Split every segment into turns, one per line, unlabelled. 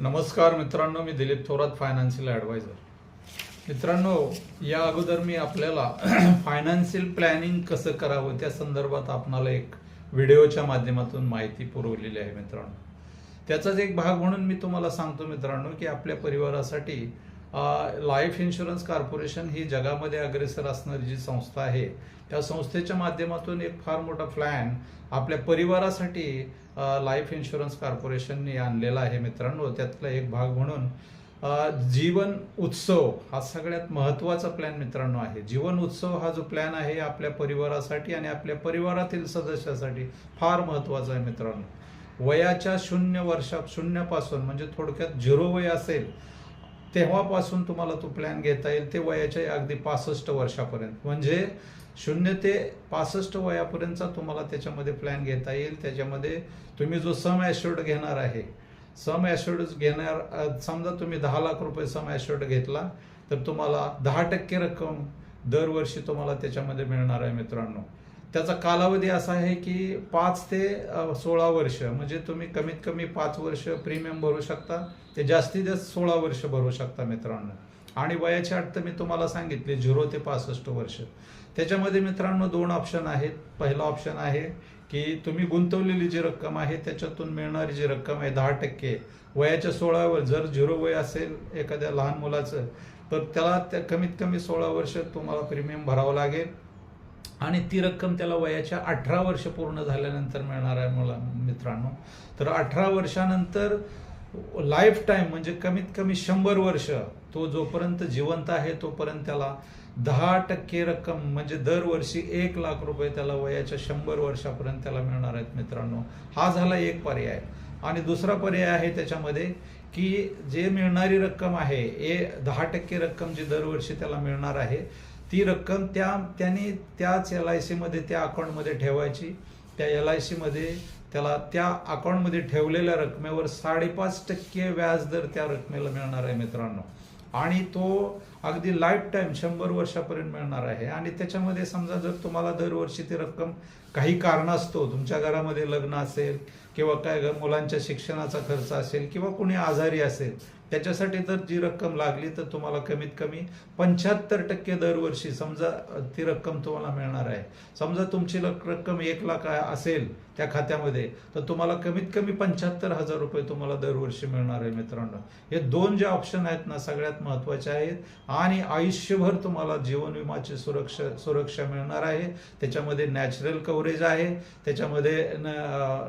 नमस्कार मित्रांनो, मी Dilip Thorat, financial adviser. मित्रांनो, या अगोदर मी आपल्याला फायनान्शियल प्लॅनिंग कसं करावं त्या संदर्भात आपणाला एक व्हिडिओच्या माध्यमातून माहिती पुरवलेली आहे. मित्रांनो, त्याचाच एक भाग म्हणून मी तुम्हाला सांगतो मित्रांनो की आपल्या परिवारासाठी लाईफ इन्शुरन्स कॉर्पोरेशन ही जगामध्ये अग्रेसर असणारी जी संस्था आहे, त्या संस्थेच्या माध्यमातून एक फार मोठा प्लॅन आपल्या परिवारासाठी लाईफ इन्शुरन्स कॉर्पोरेशनने आणलेला आहे. मित्रांनो, त्यातला एक भाग म्हणून जीवन उत्सव हा सगळ्यात महत्त्वाचा प्लॅन मित्रांनो आहे. जीवन उत्सव हा जो प्लॅन आहे आपल्या परिवारासाठी आणि आपल्या परिवारातील सदस्यासाठी फार महत्त्वाचा आहे. मित्रांनो, वयाच्या 0 म्हणजे थोडक्यात 0 वय असेल तेव्हापासून तुम्हाला तो प्लॅन घेता येईल, ते वयाच्या अगदी 65 वर्षापर्यंत. म्हणजे 0 ते 65 वयापर्यंतचा तुम्हाला त्याच्यामध्ये प्लॅन घेता येईल. त्याच्यामध्ये तुम्ही जो सम ॲश्युर्ड घेणार आहे, सम ॲश्युर्ड घेणार, समजा तुम्ही 10 लाख रुपये सम ॲश्युर्ड घेतला तर तुम्हाला 10% रक्कम दरवर्षी तुम्हाला त्याच्यामध्ये मिळणार आहे. मित्रांनो, त्याचा कालावधी असा आहे की 5 ते 16 वर्ष, म्हणजे तुम्ही कमीत कमी 5 वर्ष प्रीमियम भरू शकता, ते जास्तीत जास्त 16 वर्ष भरू शकता. मित्रांनो, आणि वयाची अट तर मी तुम्हाला सांगितली 0 ते 65 वर्ष. त्याच्यामध्ये मित्रांनो 2 ऑप्शन आहेत. पहिला ऑप्शन आहे की तुम्ही गुंतवलेली जी रक्कम आहे त्याच्यातून मिळणारी जी रक्कम आहे 10% वयाच्या 16 वर, जर 0 वय असेल एखाद्या लहान मुलाचं तर त्याला कमीत कमी 16 वर्ष तुम्हाला प्रीमियम भरावं लागेल आणि ती रक्कम त्याला वयाच्या 18 वर्ष पूर्ण झाल्यानंतर मिळणार आहे. मित्रांनो, तर 18 वर्षानंतर लाईफ टाईम म्हणजे कमीत कमी 100 वर्ष, तो जोपर्यंत जिवंत आहे तोपर्यंत त्याला 10% रक्कम म्हणजे दरवर्षी 1 लाख रुपये त्याला वयाच्या 100 वर्षापर्यंत त्याला मिळणार आहेत. मित्रांनो, हा झाला एक पर्याय. आणि दुसरा पर्याय आहे त्याच्यामध्ये की जे मिळणारी रक्कम आहे 10% रक्कम जी दरवर्षी त्याला मिळणार आहे ती रक्कम त्याने त्याच LIC मध्ये त्या अकाउंटमध्ये ठेवायची. त्या LIC मध्ये त्याला त्या अकाउंटमध्ये ठेवलेल्या रकमेवर 5.5% व्याज दर त्या रकमेला मिळणार आहे. मित्रांनो, आणि तो अगदी लाईफ टाईम 100 वर्षापर्यंत मिळणार आहे. आणि त्याच्यामध्ये समजा जर तुम्हाला दरवर्षी ती रक्कम काही कारणास्तव तुमच्या घरामध्ये लग्न असेल किंवा काय मुलांच्या शिक्षणाचा खर्च असेल किंवा कुणी आजारी असेल, त्याच्यासाठी जर जी रक्कम लागली तर तुम्हाला कमीत कमी 75% दरवर्षी समजा ती रक्कम तुम्हाला मिळणार आहे. समजा तुमची रक्कम 1 लाख असेल त्या खात्यामध्ये तर तुम्हाला कमीत कमी 75,000 रुपये तुम्हाला दरवर्षी मिळणार आहे. मित्रांनो, हे 2 जे ऑप्शन आहेत ना सगळ्यात महत्त्वाचे आहेत. आणि आयुष्यभर तुम्हाला जीवन विमाची सुरक्षा मिळणार आहे. त्याच्यामध्ये नॅचरल कव्हरेज आहे, त्याच्यामध्ये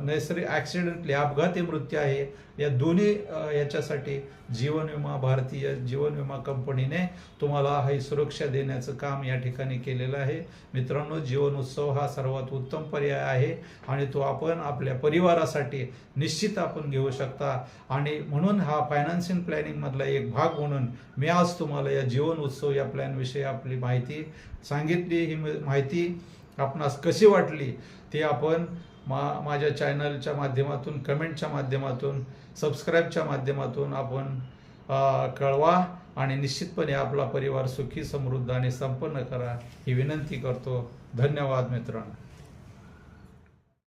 नैसर्गिक ॲक्सिडेंटली अपघाती मृत्यू आहे. या दोन्ही याच्यासाठी जीवन विमा, भारतीय जीवन विमा कंपनीने तुम्हाला ही सुरक्षा देण्याचं काम या ठिकाणी केलेलं आहे. मित्रांनो, जीवन उत्सव हा सर्वात उत्तम पर्याय आहे आणि तो आपण आपल्या परिवारासाठी निश्चित आपण घेऊ शकता. आणि म्हणून हा फायनान्शियल प्लॅनिंग मधला एक भाग म्हणून मी आज तुम्हाला या जीवन उत्सव या प्लॅनविषयी आपली माहिती सांगितली. ही माहिती आपणास कशी वाटली ते आपण माझ्या चॅनलच्या माध्यमातून, कमेंटच्या माध्यमातून, सबस्क्राईबच्या माध्यमातून आपण कळवा आणि निश्चितपणे आपला परिवार सुखी, समृद्ध आणि संपन्न करा ही विनंती करतो. धन्यवाद मित्रांनो.